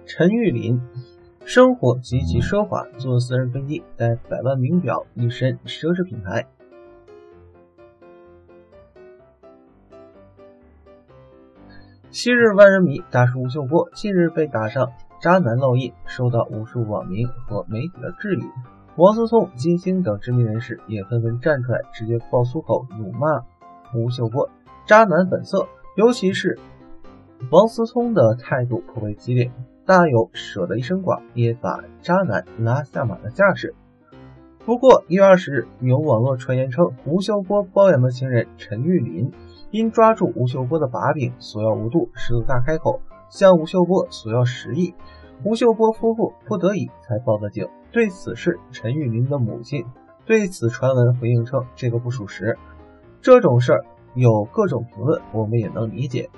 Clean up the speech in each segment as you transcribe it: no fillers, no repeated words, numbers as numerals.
陈玉林生活极其奢华，坐私人飞机，戴100万名表，一身奢侈品牌。昔日万人迷大叔吴秀波近日被打上渣男烙印，受到无数网民和媒体的质疑。王思聪、金星等知名人士也纷纷站出来，直接爆粗口，辱骂吴秀波渣男本色。尤其是王思聪的态度颇为激烈，大有舍得一身剐也把渣男拉下马的架势。不过1月20日，有网络传言称，吴秀波包养的情人陈玉林因抓住吴秀波的把柄，索要无度，狮子大开口，向吴秀波索要10亿。吴秀波夫妇不得已才报的警。对此事，陈玉林的母亲对此传闻回应称，这个不属实。这种事儿有各种评论，我们也能理解。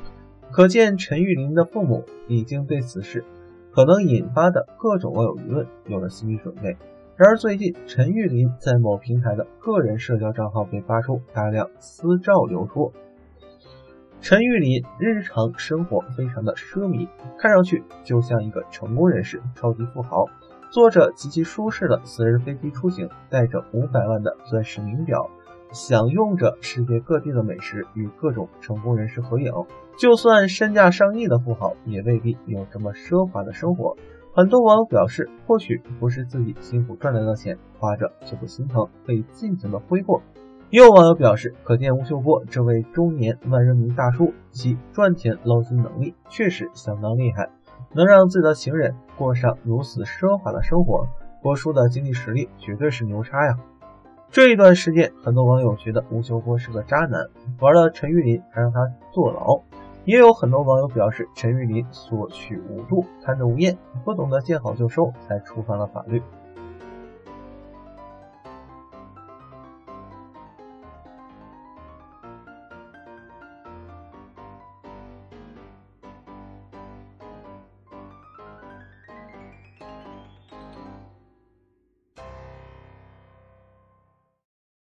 可见陈玉林的父母已经对此事可能引发的各种网友舆论有了心理准备。然而最近，陈玉林在某平台的个人社交账号被扒出大量私照流出。陈玉林日常生活非常的奢靡，看上去就像一个成功人士、超级富豪，坐着极其舒适的私人飞机出行，带着500万的钻石名表，享用着世界各地的美食，与各种成功人士合影。就算身价上亿的富豪，也未必有这么奢华的生活。很多网友表示，或许不是自己辛苦赚来的钱，花着就不心疼，可以尽情的挥霍。也有网友表示，可见吴秀波这位中年万人迷大叔，其赚钱捞金能力确实相当厉害，能让自己的情人过上如此奢华的生活，波叔的经济实力绝对是牛叉呀。这一段时间，很多网友觉得吴秀波是个渣男，玩了陈玉林还让他坐牢。也有很多网友表示，陈玉林索取无度，贪得无厌，不懂得见好就收，才触犯了法律。